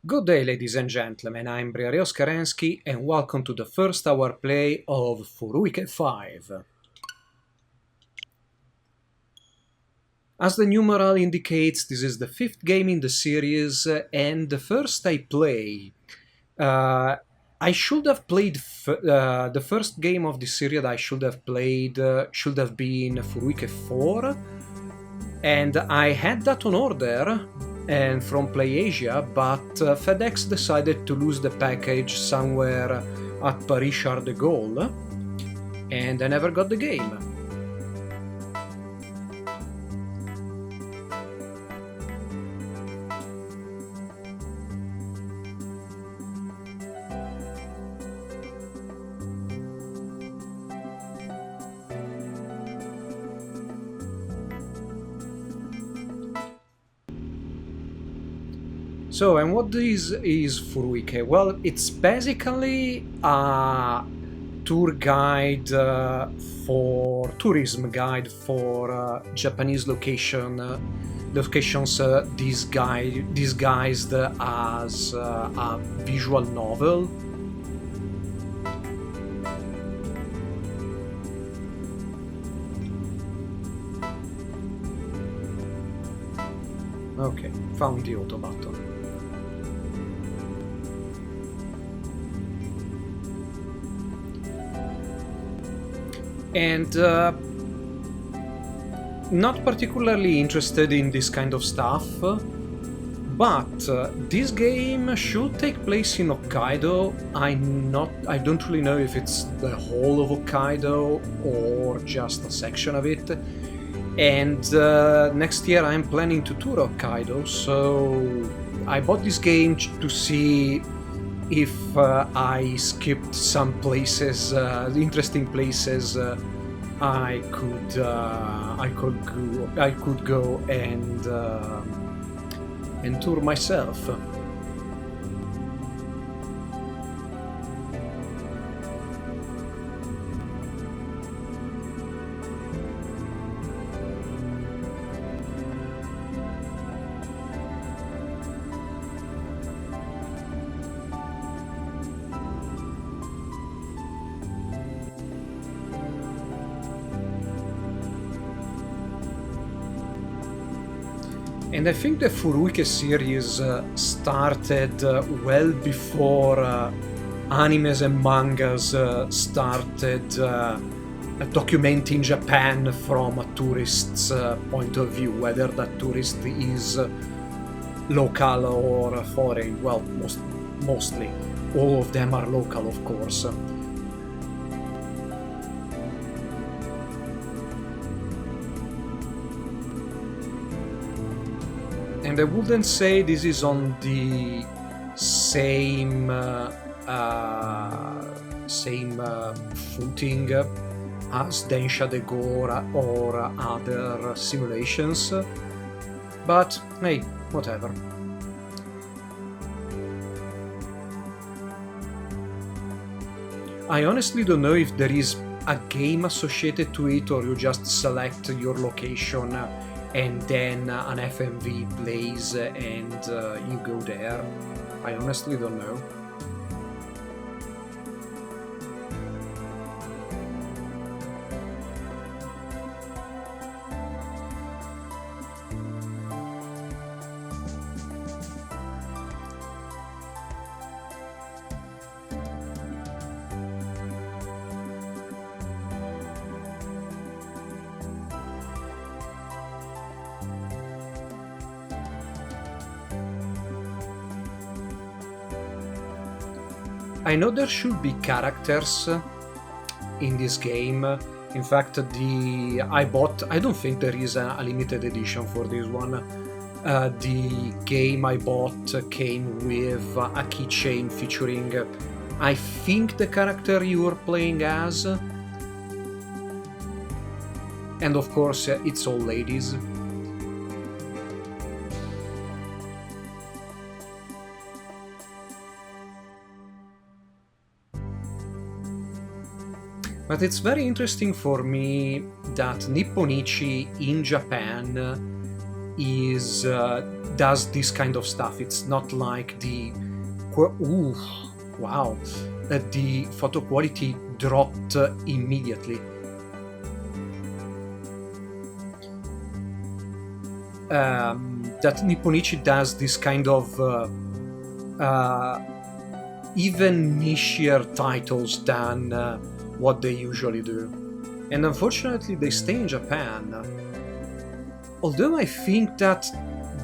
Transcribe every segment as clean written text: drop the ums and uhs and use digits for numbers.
Good day, ladies and gentlemen. I'm Briarios Kerensky, and welcome to the first hour play of Furuike 5. As the numeral indicates, this is the fifth game in the series, and the first I play. I should have played the first game of the series. I should have played should have been Furuike 4, and I had that on order and from PlayAsia, but FedEx decided to lose the package somewhere at Paris Charles de Gaulle, and I never got the game. So, and what is Furuike? Well, it's basically a tour guide for tourism guide for Japanese locations disguised as a visual novel. Okay, found the auto button. And not particularly interested in this kind of stuff, but this game should take place in Hokkaido. I don't really know if it's the whole of Hokkaido or just a section of it. And next year I'm planning to tour Hokkaido, so I bought this game to see if I skipped some places, interesting places I could go and tour myself. And I think the Furuike series started well before animes and mangas started documenting Japan from a tourist's point of view, whether that tourist is local or foreign. Well, mostly. All of them are local, of course. And I wouldn't say this is on the same footing as Densha de Gora or other simulations, but hey, whatever. I honestly don't know if there is a game associated to it, or you just select your location and then an FMV plays and you go there. I honestly don't know. I know there should be characters in this game. In fact, I don't think there is a limited edition for this one. The game I bought came with a keychain featuring, I think, the character you were playing as. And of course, it's all ladies. But it's very interesting for me that Nipponichi in Japan is does this kind of stuff. It's not like the ooh, wow, the photo quality dropped immediately. That Nipponichi does this kind of even nichier titles than what they usually do. And unfortunately they stay in Japan. Although I think that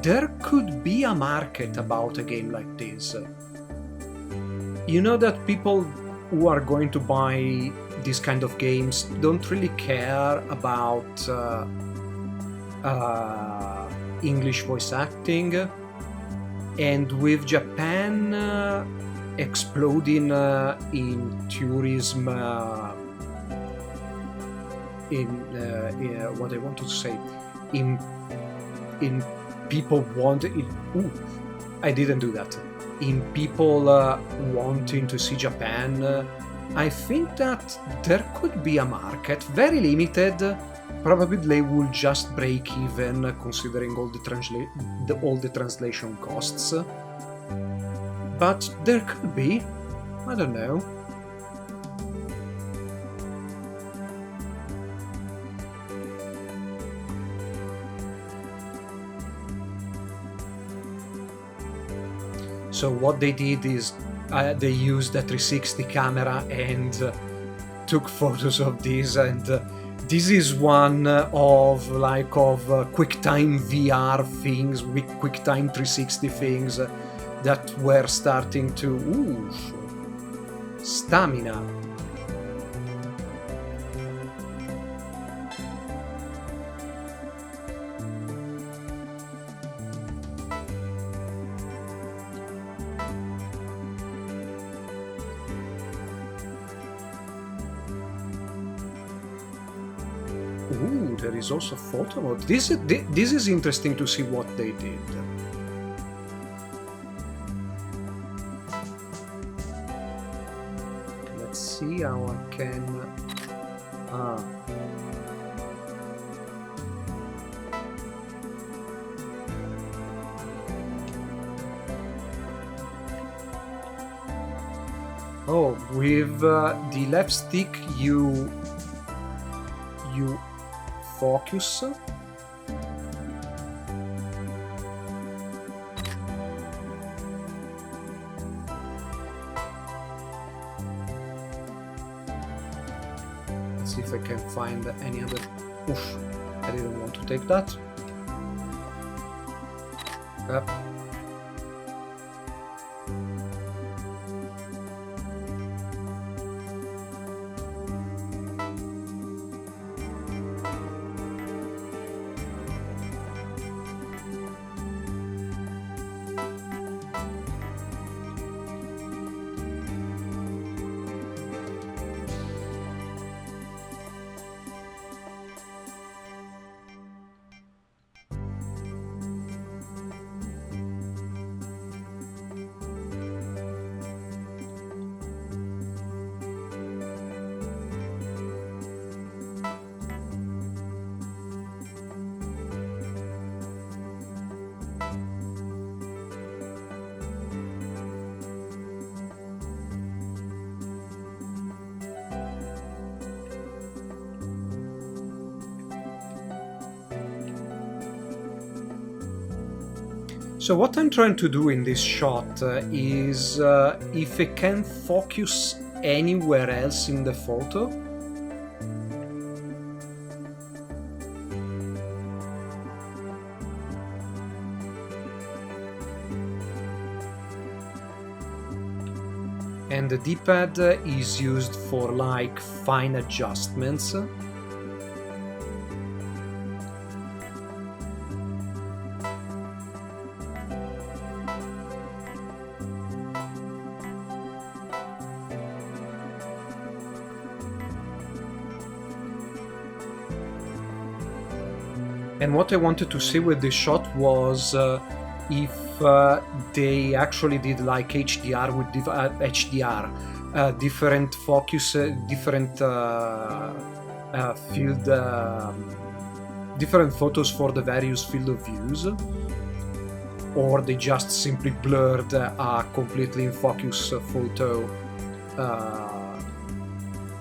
there could be a market about a game like this. You know that people who are going to buy these kind of games don't really care about English voice acting, and with Japan exploding in tourism, in what I want to say, in people I didn't do that. In people wanting to see Japan, I think that there could be a market, very limited. Probably they will just break even considering all the translation costs. But there could be, I don't know. So what they did is they used a 360 camera and took photos of this, and this is one of QuickTime VR things, QuickTime 360 things that were starting to stamina. There is also photo mode. This is interesting to see what they did. Let's see how I can. Oh, with the left stick you focus. Let's see if I can find any other. Oof, I didn't want to take that. So what I'm trying to do in this shot is if I can focus anywhere else in the photo. And the D-pad is used for like fine adjustments. And what I wanted to see with this shot was if they actually did like HDR with different focus, different field different photos for the various field of views, or they just simply blurred a completely in focus photo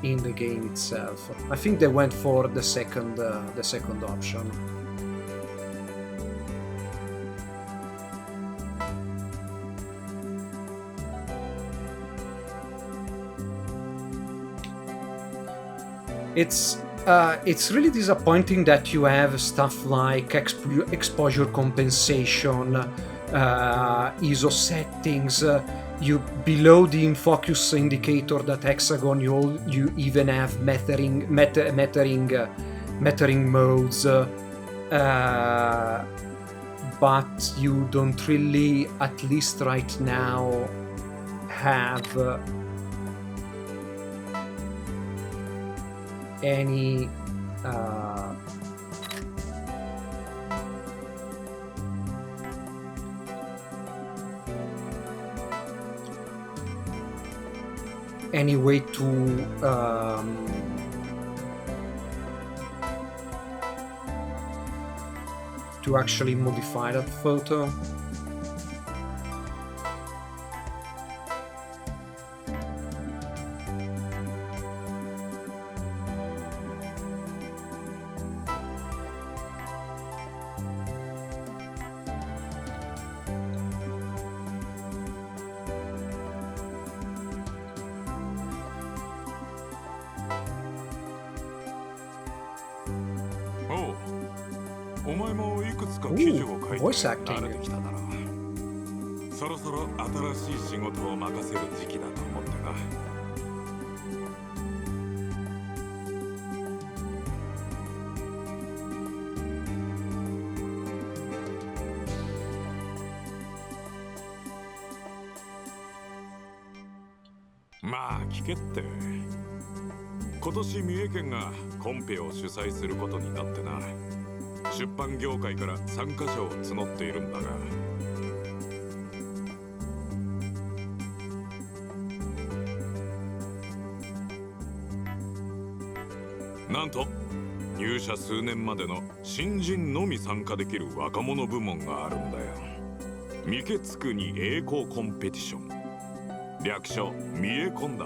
in the game itself. I think they went for the second option. It's really disappointing that you have stuff like exposure compensation, ISO settings. You below the in focus indicator, that hexagon, you even have metering modes, but you don't really, at least right now, have any way to actually modify that photo. Voice acting. そろそろ新しい仕事を任せる時期だと思ってな。まあ聞けって。今年三重県がコンペを主催することになってな。出版業界から参加者を募っているんだが、なんと入社数年までの新人のみ参加できる若者部門があるんだよ。三毛つくに栄光コンペティション、略称三重コンだ。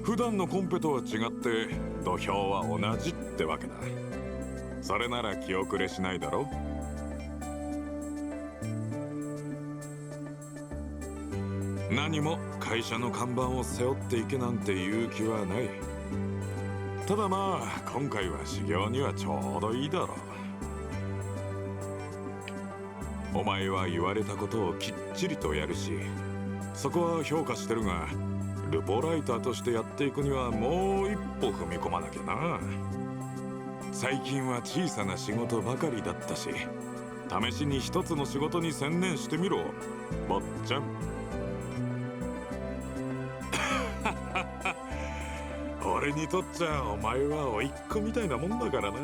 普段のコンペとは違って土俵は同じってわけだ。それなら気遅れしないだろ。何も会社の看板を背負っていけなんていう気はない。ただまあ今回は修行にはちょうどいいだろう。お前は言われたことをきっちりとやるし、そこは評価してるが、ルポライターとしてやっていくにはもう一歩踏み込まなきゃな。最近は小さな仕事ばかりだったし、試しに一つの仕事に専念してみろ、坊ちゃん。俺にとっちゃお前は甥っ子みたいなもんだからな。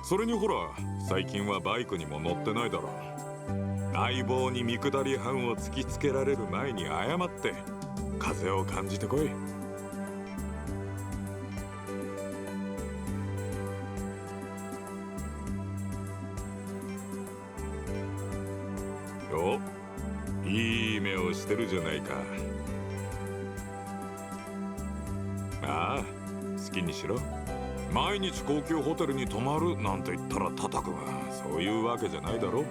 それにほら、最近はバイクにも乗ってないだろ。相棒に見下り班を突きつけられる前に謝って風を感じてこい。お、いい目をしてるじゃないか。ああ、好きにしろ。毎日高級ホテルに泊まるなんて言ったら叩くが、そういうわけじゃないだろ。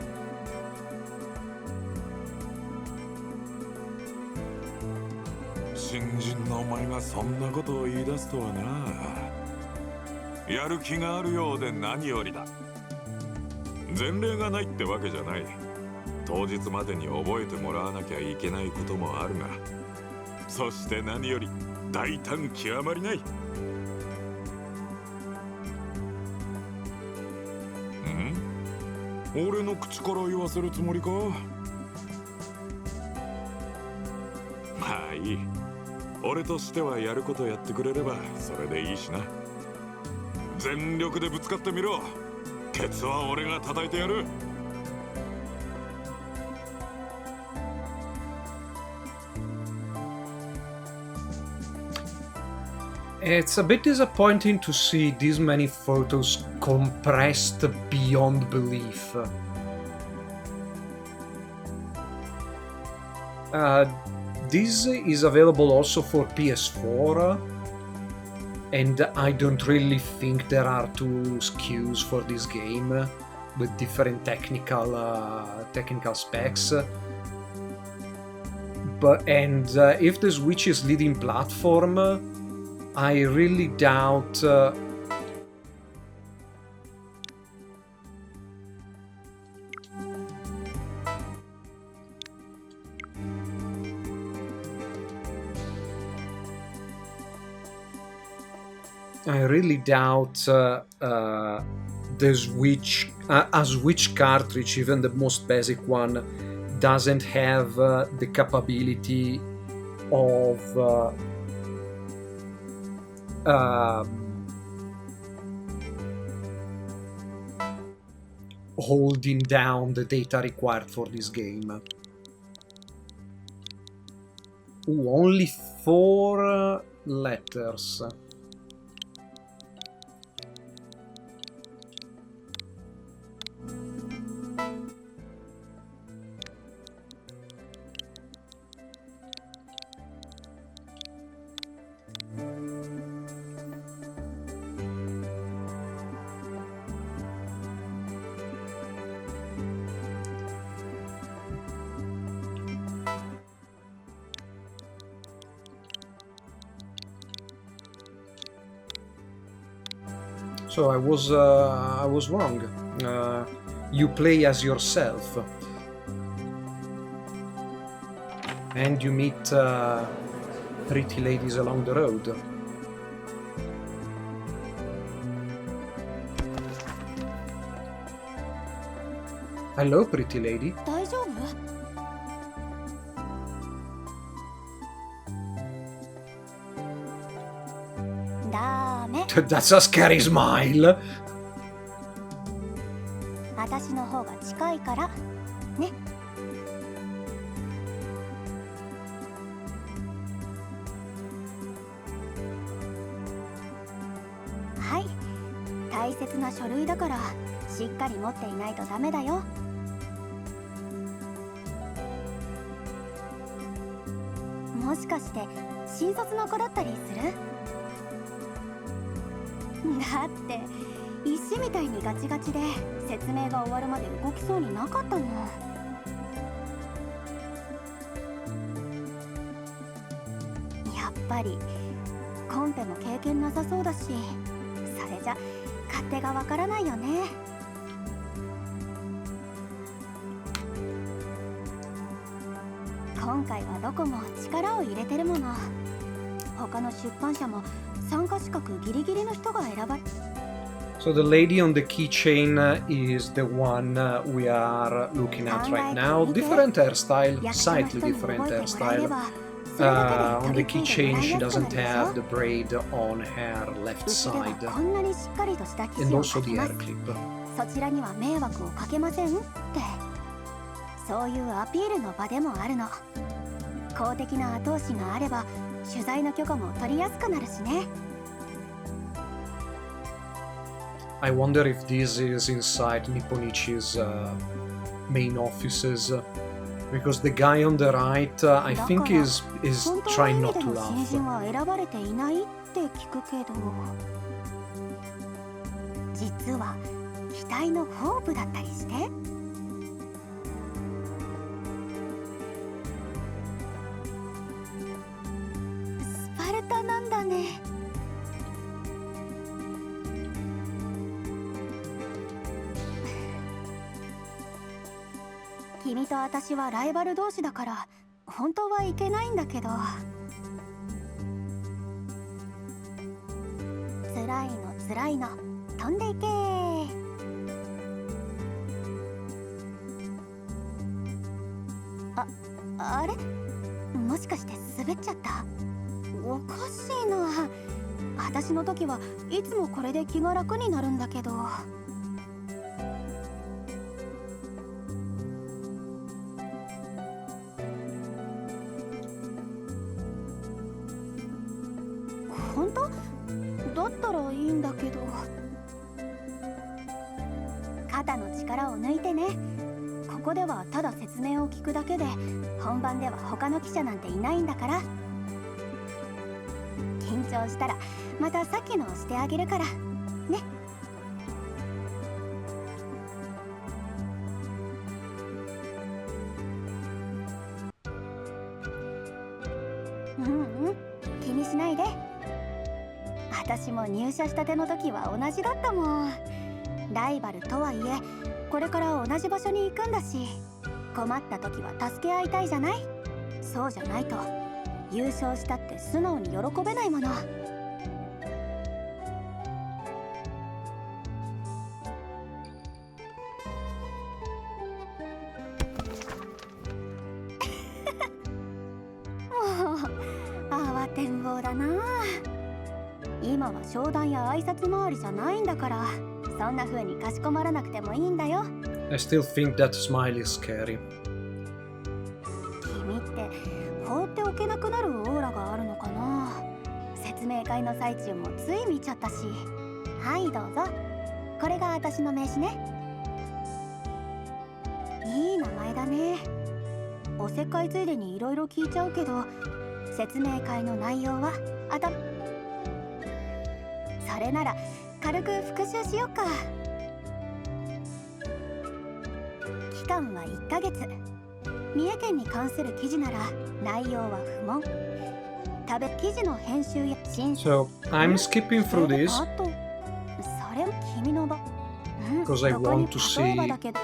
新人のお前がそんなことを言い出すとはな。やる気があるようで何よりだ。前例がないってわけじゃない。当日までに覚えてもらわなきゃいけないこともあるが、そして何より大胆極まりない。俺の口から言わせるつもりか。まあいい。俺としてはやることやってくれればそれでいいしな。全力でぶつかってみろ。ケツは俺が叩いてやる。It's a bit disappointing to see this many photos compressed beyond belief. This is available also for PS4, and I don't really think there are two SKUs for this game with different technical specs. But if the Switch is leading platform, I really doubt the Switch, a Switch cartridge, even the most basic one, doesn't have the capability of holding down the data required for this game. Ooh, only 4 letters. So I was wrong. You play as yourself, and you meet pretty ladies along the road. Hello, pretty lady. 大丈夫？ ダメ。 That's a scary smile. 私の方が近いからね。はい、大切な書類だからしっかり持っていないとダメだよ。もしかして新卒の子だったりする？だって石みたいにガチガチで説明が終わるまで動きそうになかったもん。やっぱりコンペも経験なさそうだし、それじゃ勝手がわからないよね。今回はどこも力を入れてるもの。他の出版社も参加資格ギリギリの人が選ばれ。 So the lady on the keychain is the one we are looking at right now. Different hairstyle, slightly different hairstyle. On the keychain she doesn't have the braid on her left side. And also the hair clip. そちらには迷惑をかけませんって、そういうアピールの場でもあるの。公的な後押しがあれば取材の許可も取りやすくなるしね。 I wonder if this is inside Nipponichi's main offices, because the guy on the right, I think, is trying not to laugh. 新人は選ばれていないって聞くけど、実は期待のホープだったりして。スパルタなんだね。 君と私はライバル同士だから本当はいけないんだけど、辛いの辛いの飛んでいけ。あれ、もしかして滑っちゃった？おかしいな。私の時はいつもこれで気が楽になるんだけど。 本当？んだけど。肩の力を抜いてね。ここではただ説明を聞くだけで、本番では他の記者なんていないんだから。緊張したらまたさっきのをしてあげるからね。気にしないで。私も入社したての時は同じだったもん。ライバルとはいえこれから同じ場所に行くんだし、困った時は助け合いたいじゃない。そうじゃないと優勝したって素直に喜べないもの。もう慌てんぼうだな。今は商談や挨拶回りじゃないんだから、そんな風にかしこまらなくてもいいんだよ。I still think that smile is scary. 君って放っておけなくなるオーラがあるのかな。説明会の最中もつい見ちゃったし。はいどうぞ。これが私の名刺ね。いい名前だね。おせっかいついでにいろいろ聞いちゃうけど、説明会の内容はそれなら軽く復習しよっか。期間は1ヶ月。三重県に関する記事なら内容は不問。記事の編集や審査。 So I'm skipping through this あとそれも君の場。because I どこに want to 例え see ばだけど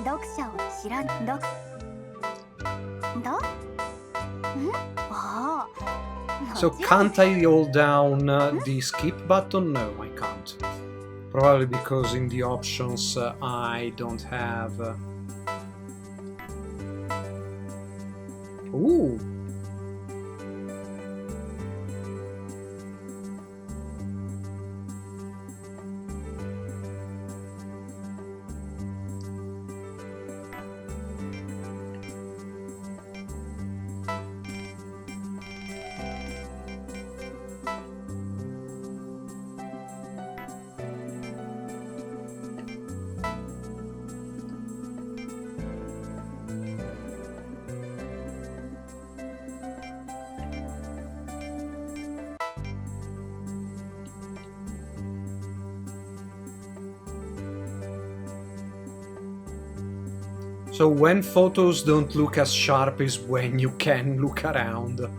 読者を知らんああ。 So can't I hold down the skip button? No, I can't. Probably because in the options I don't have... Ooh! So when photos don't look as sharp is when you can look around.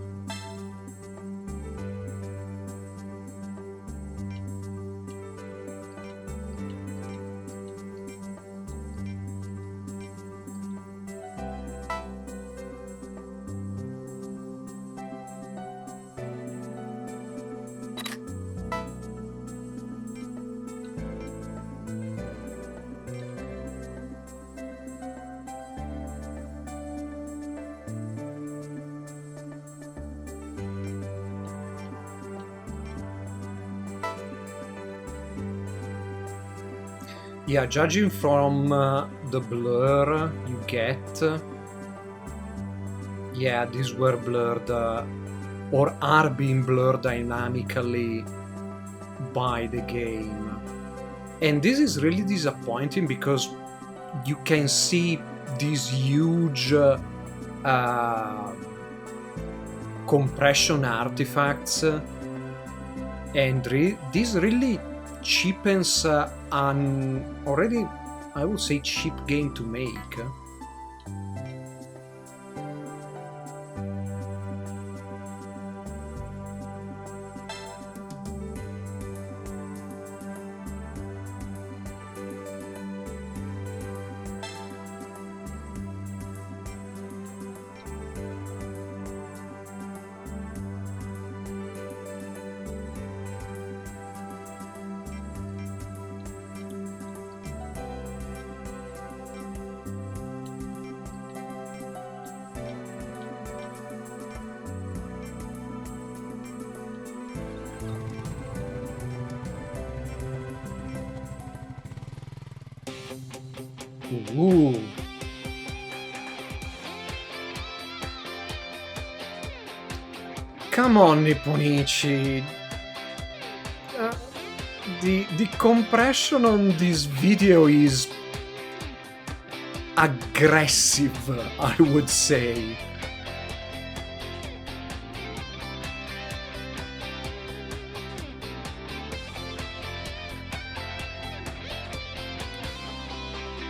Yeah, judging from the blur you get, yeah, these were blurred or are being blurred dynamically by the game. And this is really disappointing because you can see these huge compression artifacts, and this really cheapens an already, I would say, cheap game to make. Ooh. Come on, Nipponichi. The compression on this video is aggressive, I would say.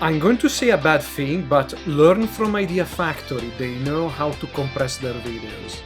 I'm going to say a bad thing, but learn from Idea Factory. They know how to compress their videos.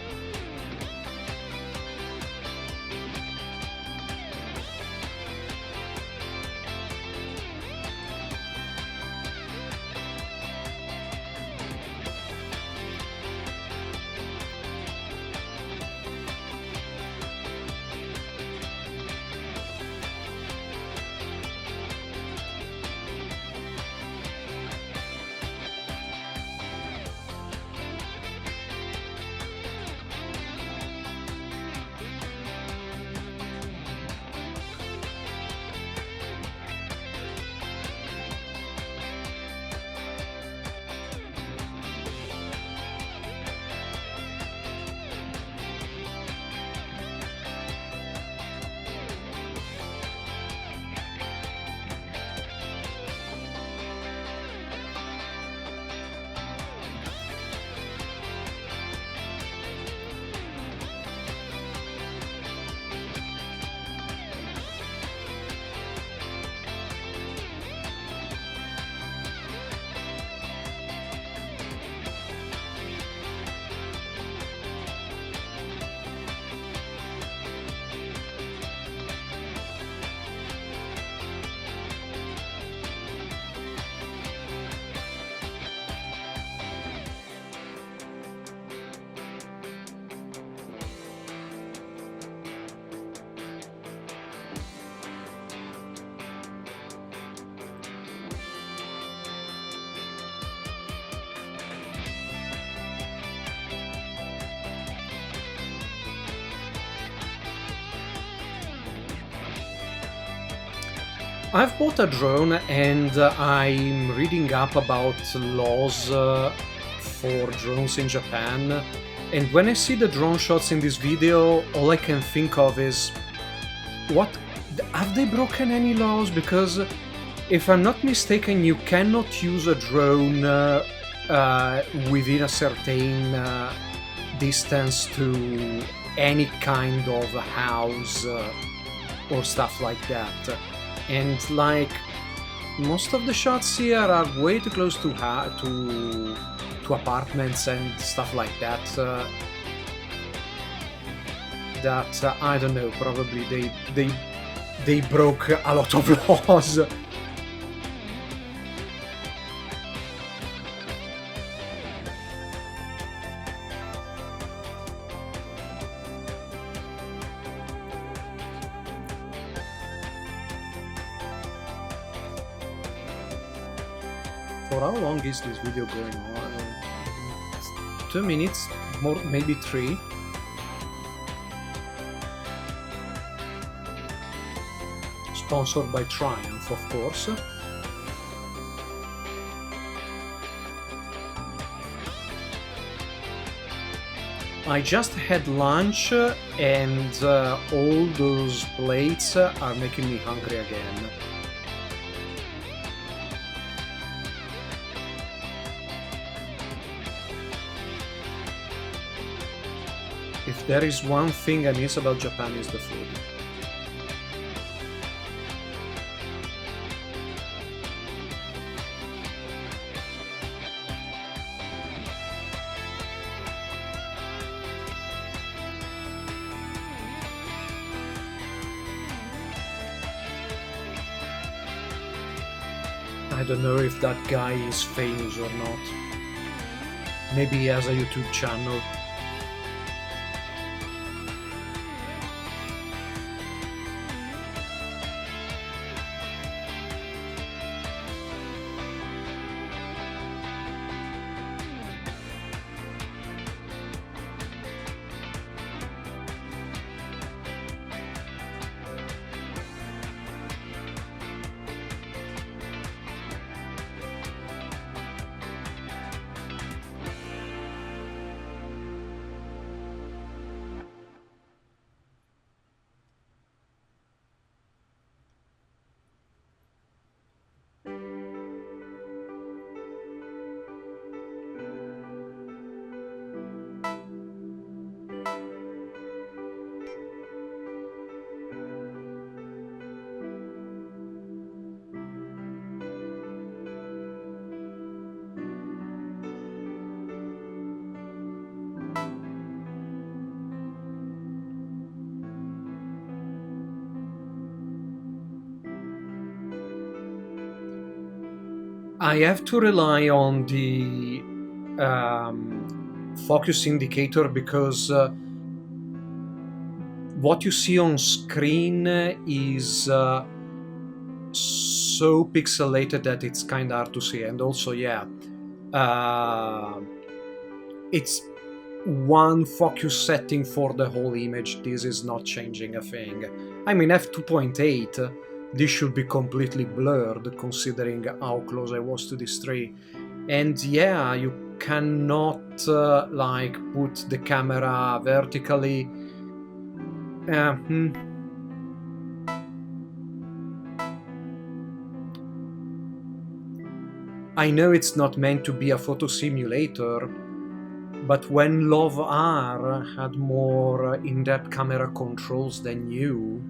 I've bought a drone and I'm reading up about laws for drones in Japan, and when I see the drone shots in this video, all I can think of is, what? Have they broken any laws? Because if I'm not mistaken, you cannot use a drone within a certain distance to any kind of house or stuff like that. And like, most of the shots here are way too close to apartments and stuff like that. I don't know. Probably they broke a lot of laws. For how long is this video going on? 2 minutes, more, maybe 3. Sponsored by Triumph, of course. I just had lunch and all those plates are making me hungry again. If there is one thing I miss about Japan, is the food. I don't know if that guy is famous or not. Maybe he has a YouTube channel. I have to rely on the focus indicator because what you see on screen is so pixelated that it's kind of hard to see. And also, yeah, it's one focus setting for the whole image. This is not changing a thing. I mean, f2.8, this should be completely blurred considering how close I was to this tree. And yeah, you cannot like put the camera vertically. I know it's not meant to be a photo simulator, but when Love R had more in-depth camera controls than you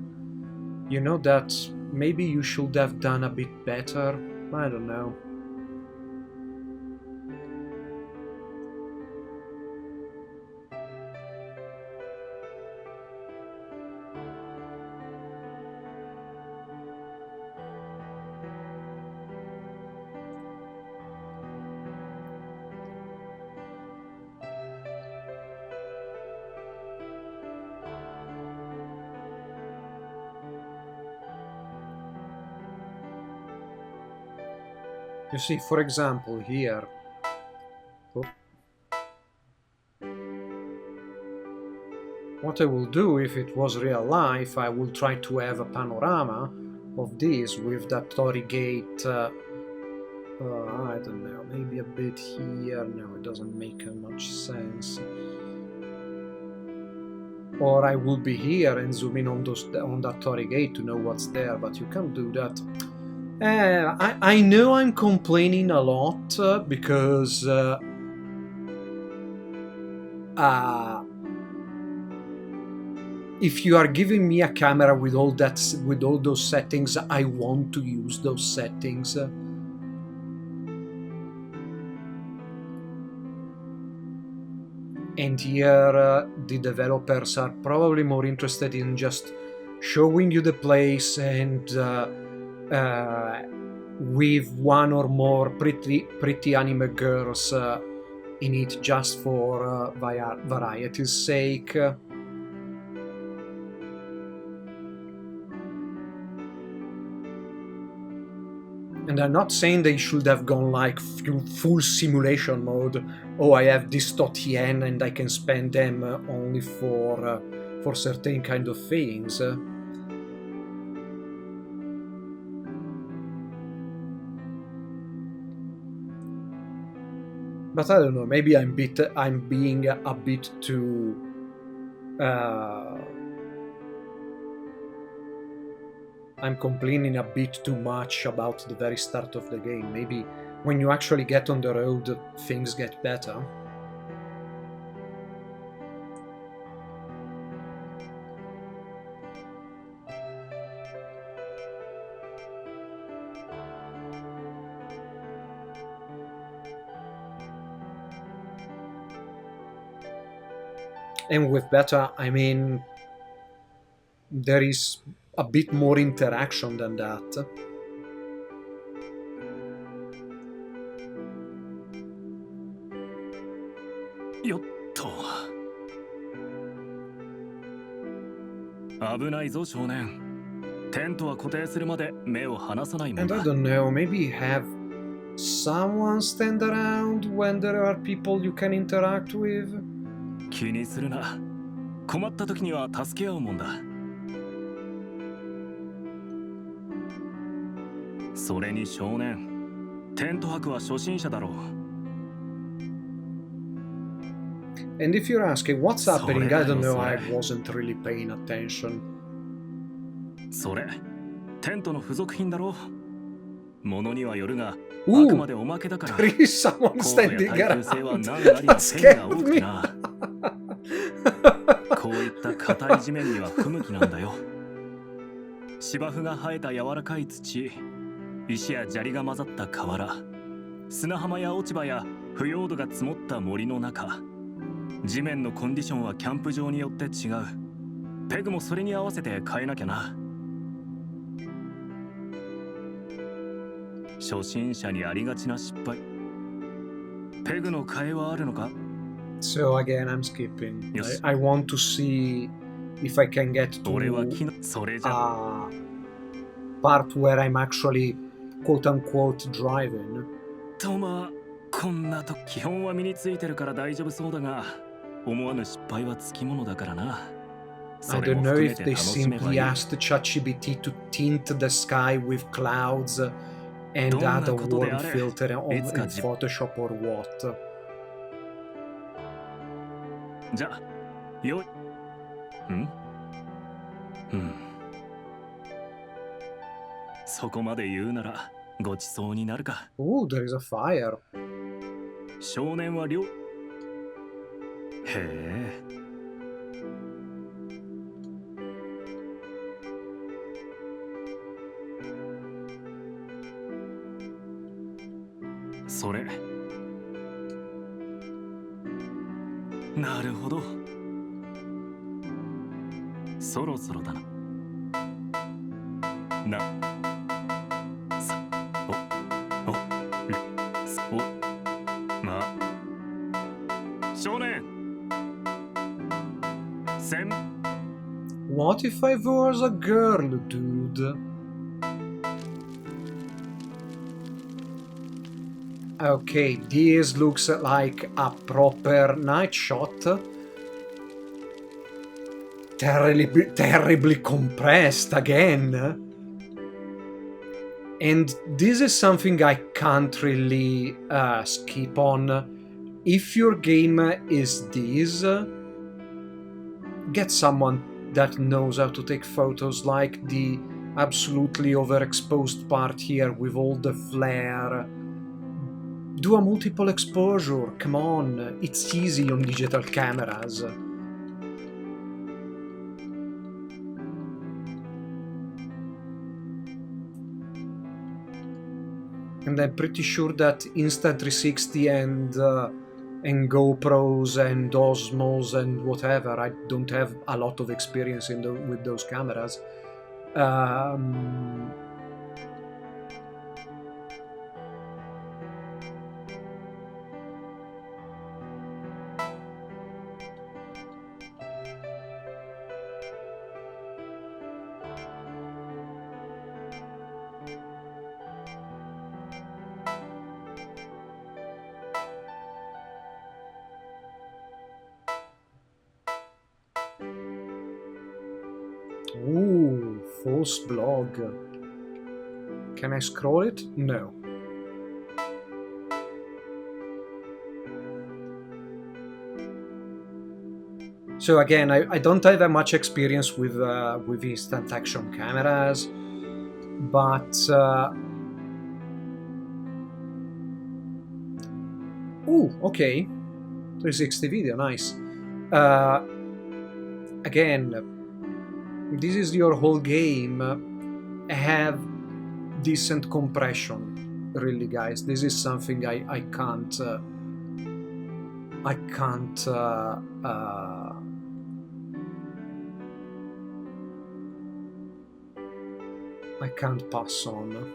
know that maybe you should have done a bit better. I don't know. You see, for example, here. What I will do if it was real life, I will try to have a panorama of this with that Torii gate. I don't know, maybe a bit here. No, it doesn't make much sense. Or I will be here and zoom in on that Torii gate to know what's there, but you can't do that. I know I'm complaining a lot because if you are giving me a camera with all those settings, I want to use those settings. And here the developers are probably more interested in just showing you the place and with one or more pretty anime girls in it just for variety's sake. And I'm not saying they should have gone like full simulation mode. Oh, I have this dot yen and I can spend them only for certain kind of things. But I don't know. Maybe I'm being a bit too. I'm complaining a bit too much about the very start of the game. Maybe when you actually get on the road, things get better. And with better, I mean, there is a bit more interaction than that. Yotto. 危ないぞ少年。テントは固定するまで目を離さないもん And だ。 I don't know, maybe have someone stand around when there are people you can interact with? 気にするな。困った時には助け合うもんだ。それに少年、テント泊は初心者だろう。And if you're asking what's happening, I don't know, I それ。 wasn't really paying attention. それ、テントの付属品だろう。ものにはよるが、あ Ooh, くまでおまけだから。 there is someone 高度 standing や耐久性は around. 何ありの That 変が多 scared くて me. な。こういった硬い地面には不向きなんだよ。芝生が生えた柔らかい土、石や砂利が混ざった河原、砂浜や落ち葉や腐葉土が積もった森の中。地面のコンディションはキャンプ場によって違う。ペグもそれに合わせて変えなきゃな。初心者にありがちな失敗。ペグの替えはあるのか？ So again, I'm skipping. Yes. I want to see if I can get 俺は to それじゃ part where I'm actually quote unquote driving. とまあこんなと基本は身についてるから大丈夫そうだが、思わぬ失敗はつきものだからな。 I don't know if they simply asked ChatGPT to tint the sky with clouds and add a warm filter in Photoshop or what. じゃあよい。そこまで言うならごちそうになるか。 Oh, there is a fire. 少年はへえ。それなるほど。そろそろだな。少年。What if I was a girl, dude? Okay, this looks like a proper night shot. Terribly compressed again. And this is something I can't really skip on. If your game is this, get someone that knows how to take photos, like the absolutely overexposed part here with all the flare. Do a multiple exposure, come on, it's easy on digital cameras. And I'm pretty sure that Insta360 and GoPros and Osmos and whatever, I don't have a lot of experience with those cameras. Ooh, false blog. Can I scroll it? No. So again, I don't have that much experience with instant action cameras, but ooh, okay, 360 video, nice. Again, this is your whole game. Have decent compression, really, guys. This is something I can't pass on.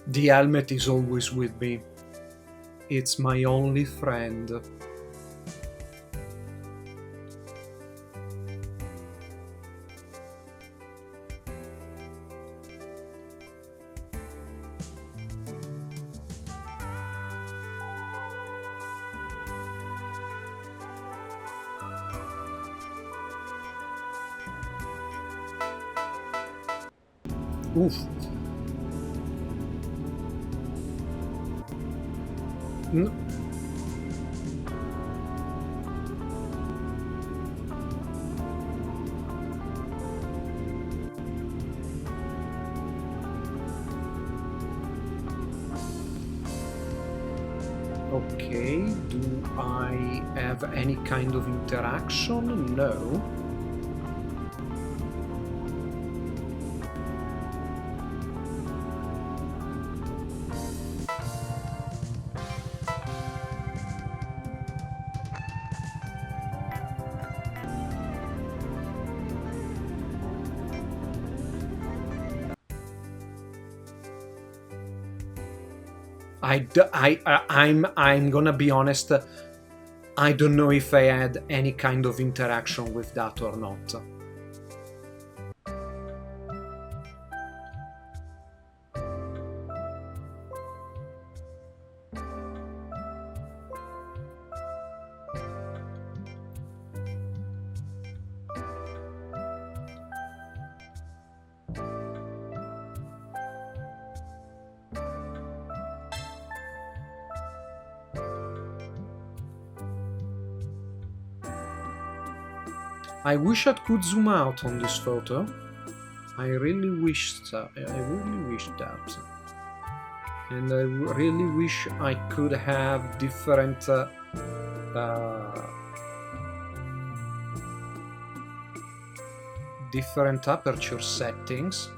The helmet is always with me. It's my only friend. Oof. Okay, do I have any kind of interaction? No. I'm gonna be honest. I don't know if I had any kind of interaction with that or not. I wish I could zoom out on this photo. I really wish that. I really wish that. And I really wish I could have different different aperture settings.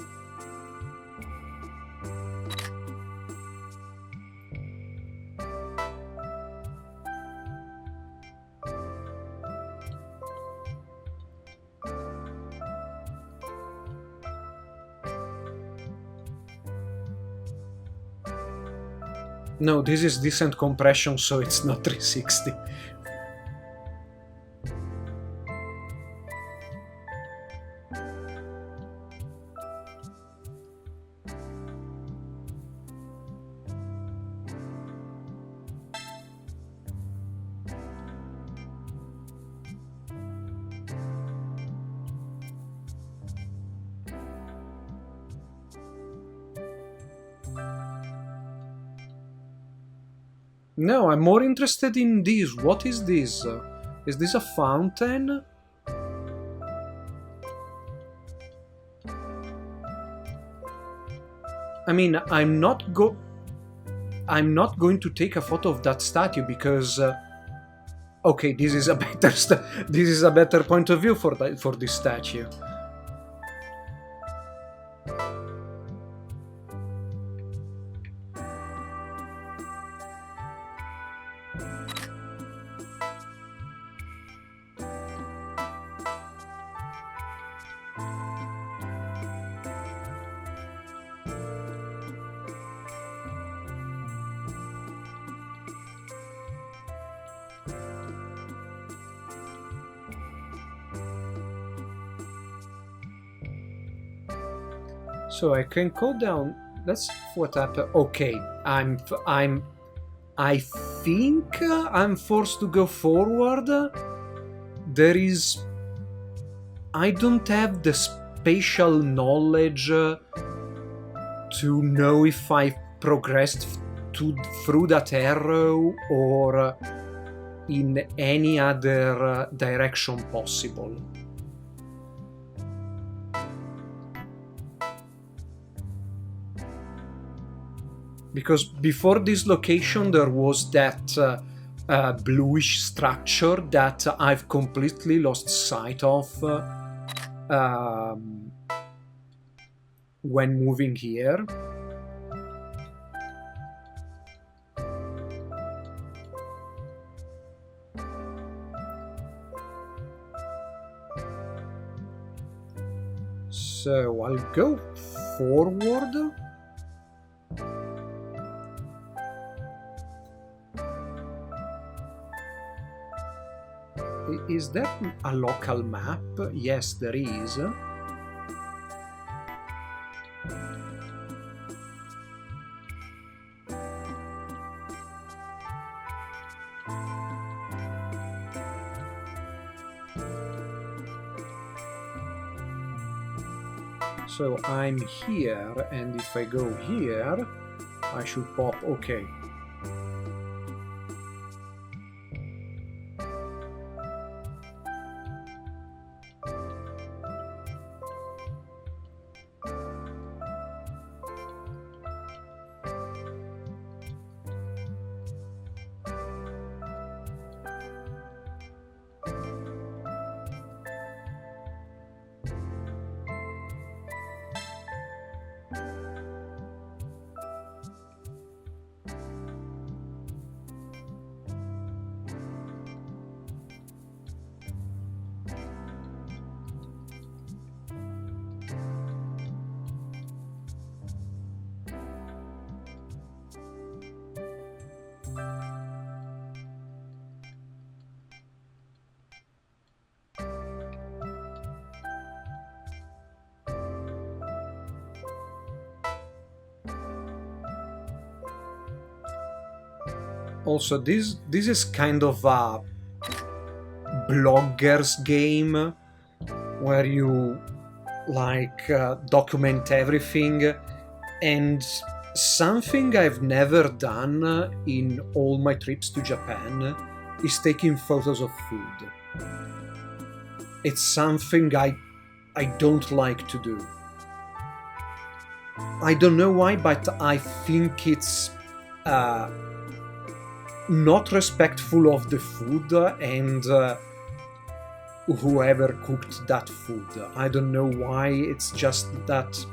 No, this is decent compression, so it's not 360. No, I'm more interested in this. What is this? Is this a fountain? I mean, I'm not going to take a photo of that statue because okay, this is a better this is a better point of view for this statue. So I can go down. That's what happened. Okay, I think I'm forced to go forward. There is. I don't have the spatial knowledge to know if I progressed through that arrow or in any other direction possible. Because before this location there was that bluish structure that I've completely lost sight of when moving here. So I'll go forward. Is there a local map? Yes, there is. So I'm here, and if I go here, I should pop. Okay. Also, this is kind of a blogger's game where you like document everything, and something I've never done in all my trips to Japan is taking photos of food. It's something I don't like to do. I don't know why, but I think it's not respectful of the food and whoever cooked that food. I don't know why, it's just that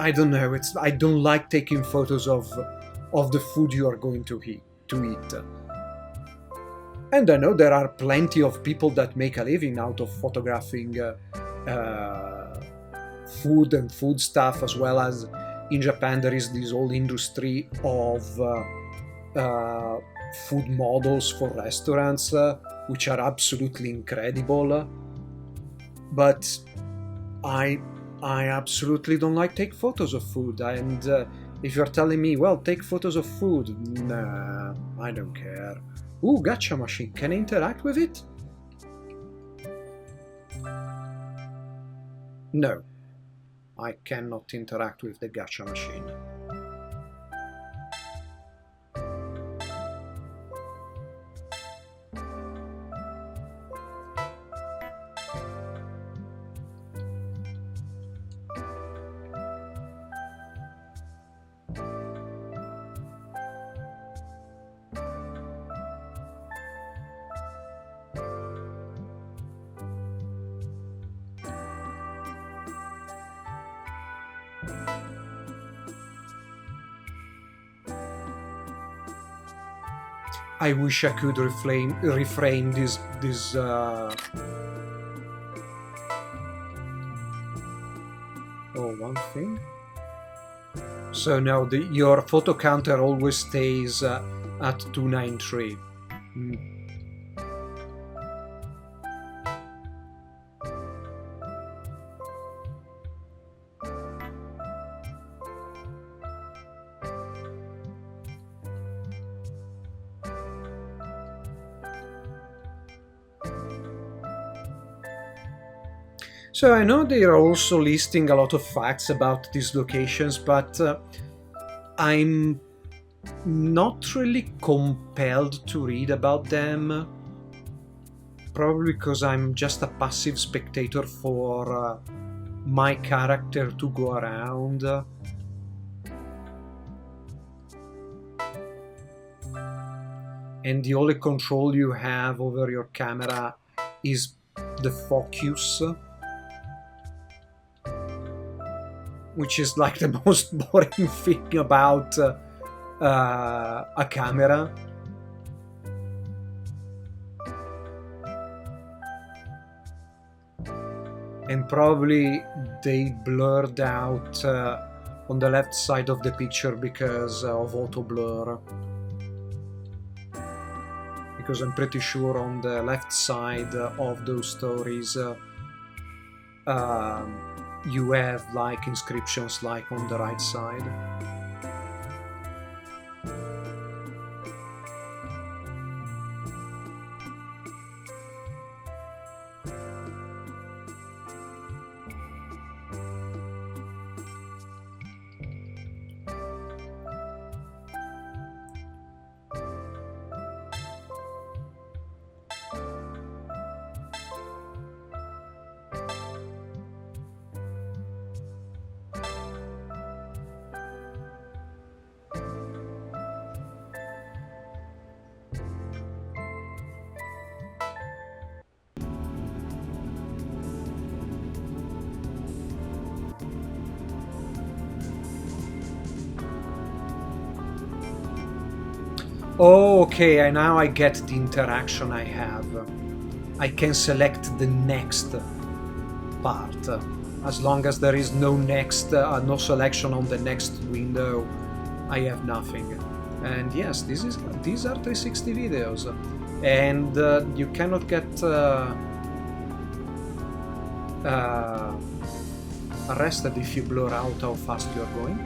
I don't know, I don't like taking photos of the food you are going to eat. And I know there are plenty of people that make a living out of photographing food and food stuff, as well as in Japan there is this whole industry of food models for restaurants, which are absolutely incredible. But I absolutely don't like take photos of food, and if you're telling me, well, take photos of food, nah, I don't care. Ooh, gacha machine, can I interact with it? No, I cannot interact with the gacha machine. I wish I could reframe this one thing. So now your photo counter always stays at 293. So I know they are also listing a lot of facts about these locations, but I'm not really compelled to read about them. Probably because I'm just a passive spectator for my character to go around. And the only control you have over your camera is the focus, which is like the most boring thing about a camera. And probably they blurred out on the left side of the picture because of auto blur. Because I'm pretty sure on the left side of those stories you have like inscriptions like on the right side. Oh, okay, and now I get the interaction I have. I can select the next part. As long as there is no next, no selection on the next window, I have nothing. And yes, these are 360 videos, and you cannot get arrested if you blur out how fast you are going.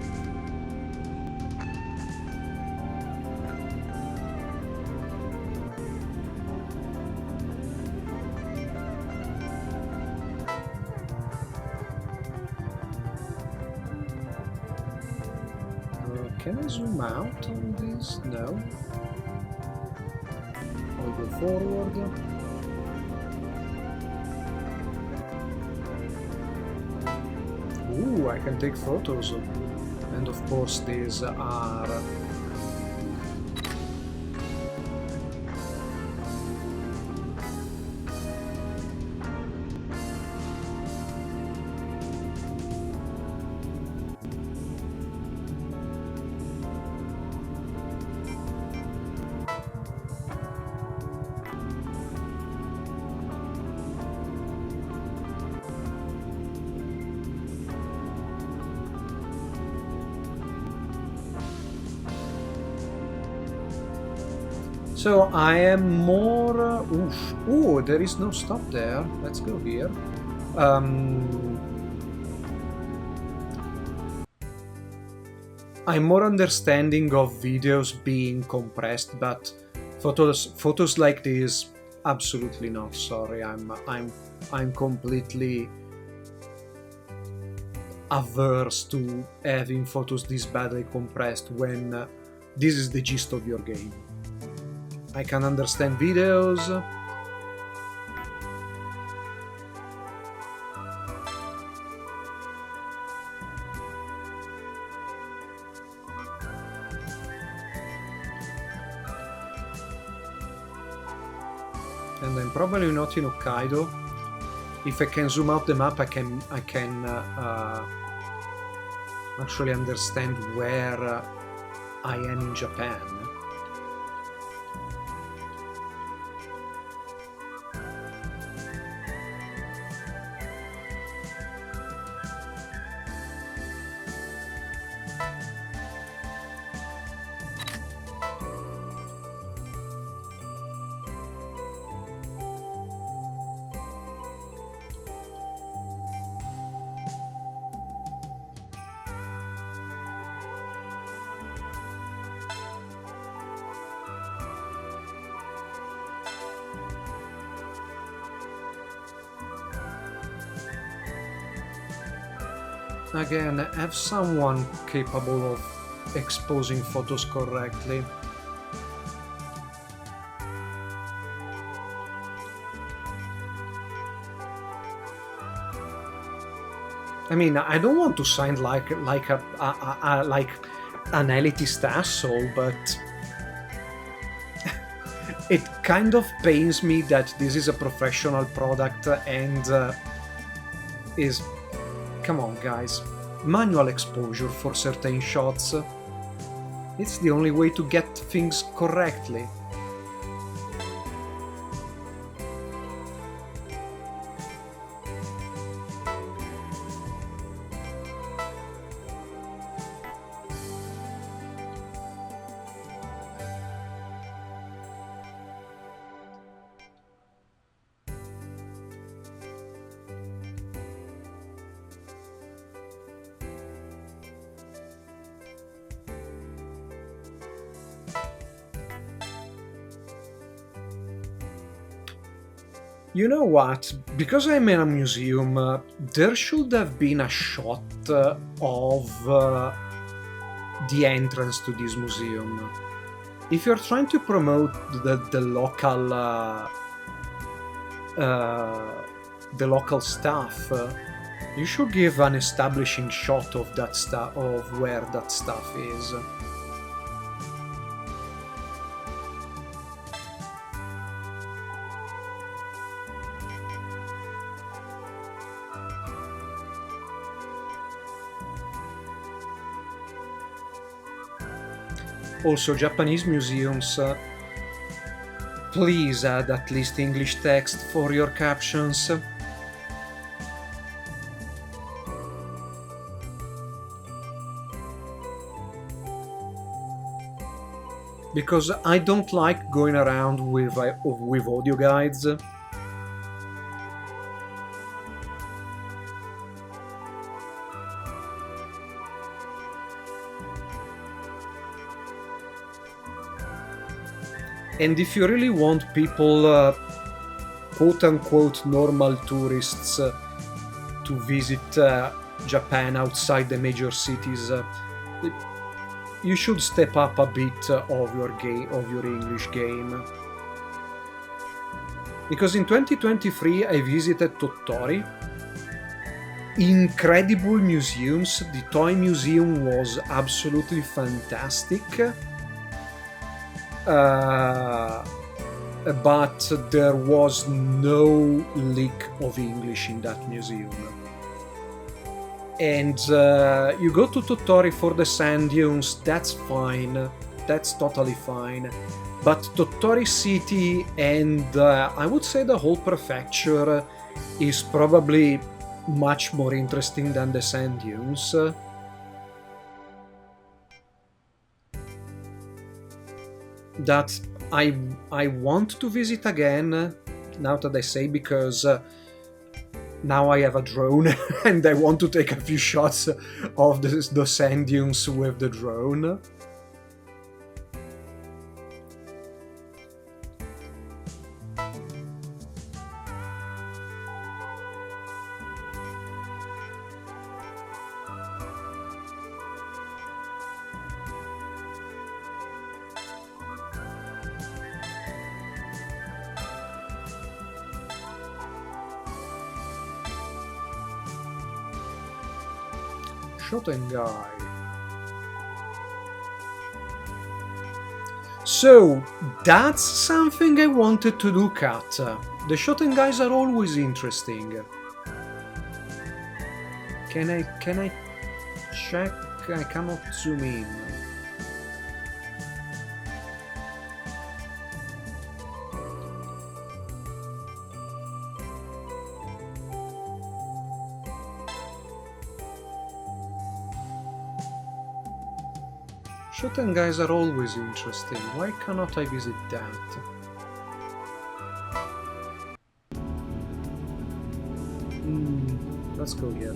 Can I zoom out on this? No. I'll go forward. Ooh, I can take photos. And of course these are... So I am more... oof. Ooh, there is no stop there. Let's go here. I'm more understanding of videos being compressed, but photos like this, absolutely not. Sorry, I'm completely averse to having photos this badly compressed when this is the gist of your game. I can understand videos. And I'm probably not in Hokkaido. If I can zoom out the map, I can actually understand where I am in Japan. Again, have someone capable of exposing photos correctly. I mean, I don't want to sound like an elitist asshole, but it kind of pains me that this is a professional product and is... Come on, guys. Manual exposure for certain shots. It's the only way to get things correctly. You know what? Because I'm in a museum, there should have been a shot of the entrance to this museum. If you're trying to promote the local stuff, you should give an establishing shot of that stuff, of where that stuff is. Also, Japanese museums, please add at least English text for your captions. Because I don't like going around with audio guides. And if you really want people, quote-unquote normal tourists, to visit Japan outside the major cities, you should step up a bit of your game, of your English game. Because in 2023 I visited Tottori. Incredible museums. The toy museum was absolutely fantastic. But there was no lick of English in that museum. And you go to Tottori for the sand dunes, that's fine, that's totally fine. But Tottori City and I would say the whole prefecture is probably much more interesting than the sand dunes. That I want to visit again, now that I say, because now I have a drone and I want to take a few shots of the sand dunes with the drone. Guy. So that's something I wanted to look at. The Shoten guys are always interesting. Can I check? I cannot zoom in. Shoten guys are always interesting. Why cannot I visit that? Let's go here.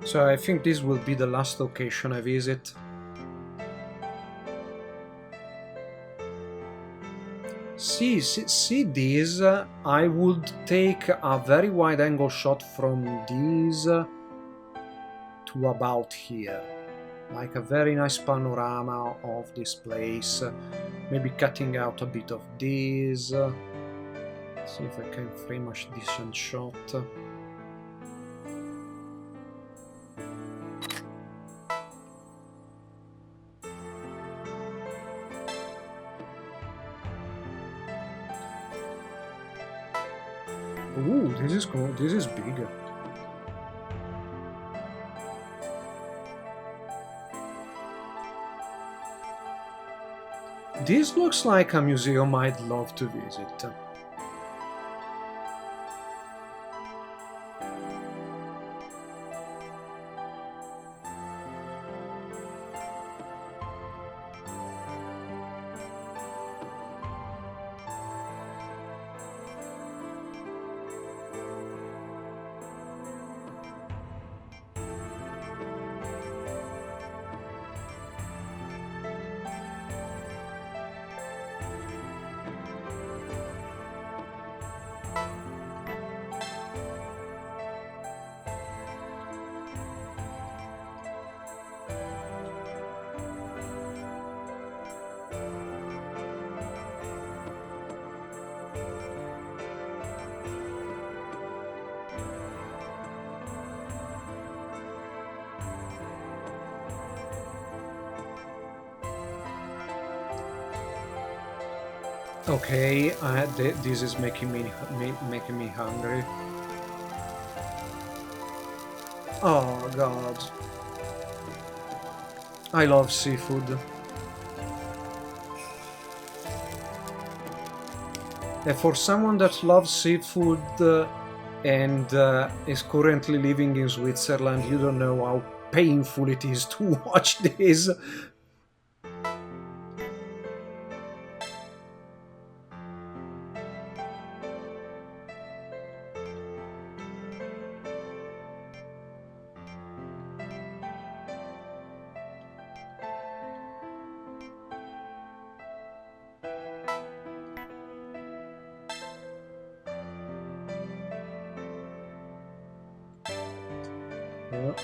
So I think this will be the last location I visit. See this? I would take a very wide angle shot from this to about here. Like a very nice panorama of this place. Maybe cutting out a bit of this. See if I can frame a decent shot. Ooh, this is cool. This is big. This looks like a museum I'd love to visit. Okay, this is making me hungry. Oh god, I love seafood. For someone that loves seafood and is currently living in Switzerland, you don't know how painful it is to watch this. Uh,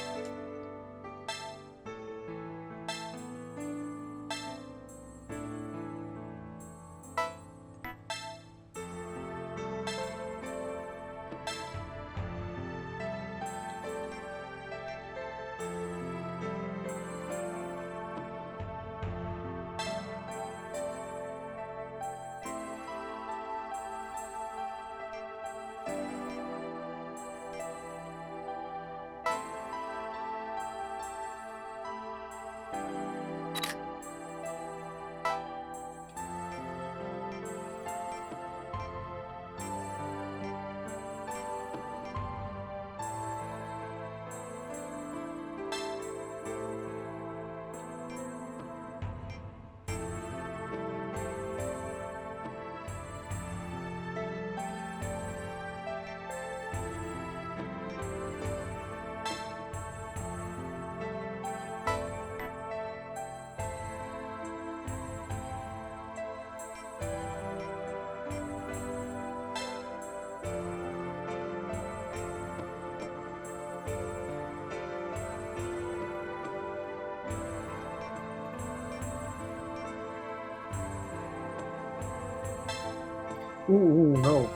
ooh, no,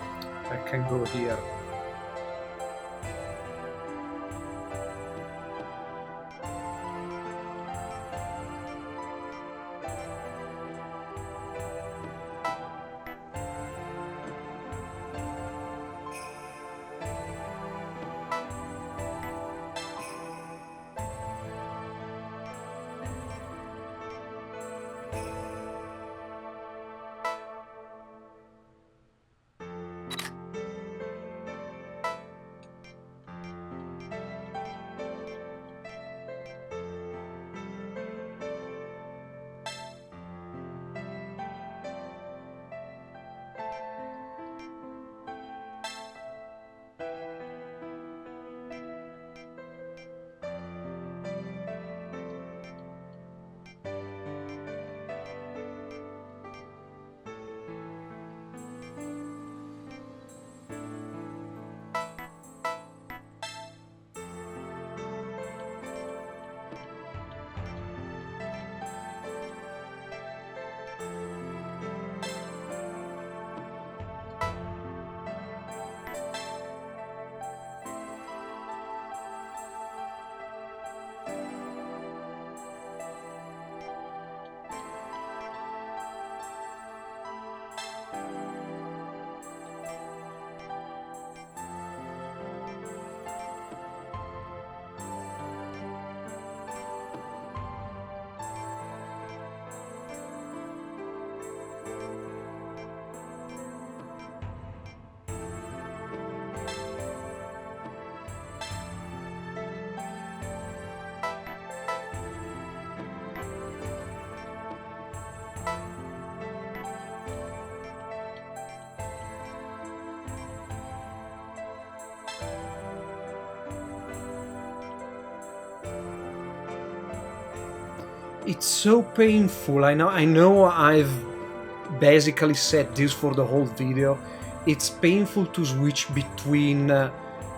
I can go here. It's so painful. I know I've basically said this for the whole video. It's painful to switch between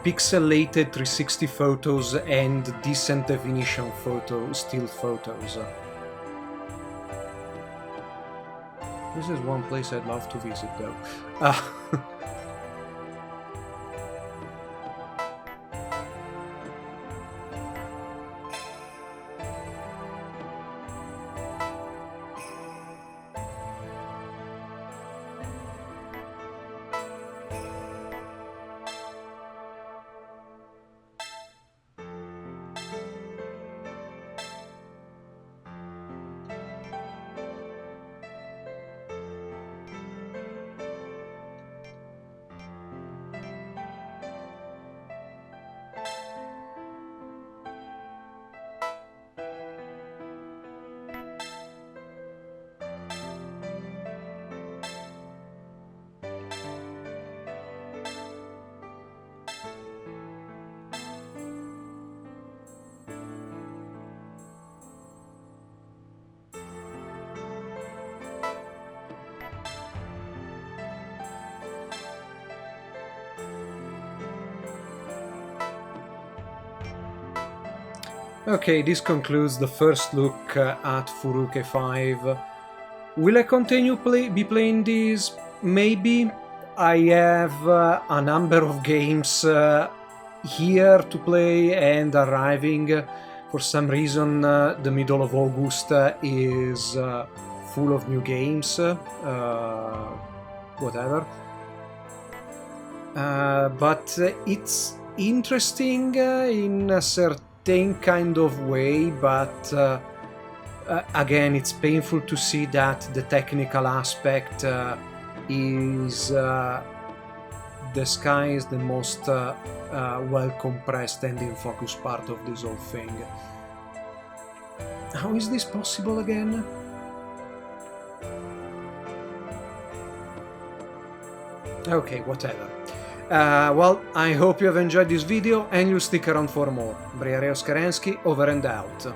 pixelated 360 photos and decent definition photos, still photos. This is one place I'd love to visit though. Okay, this concludes the first look at Furuike 5. Will I continue be playing this? Maybe. I have a number of games here to play and arriving. For some reason, the middle of August is full of new games. Whatever. But it's interesting in a certain kind of way, but again, it's painful to see that the technical aspect is the sky is the most well compressed and in focus part of this whole thing. How is this possible again? Okay, whatever. Well, I hope you have enjoyed this video and you'll stick around for more. Briareo Skarensky, over and out.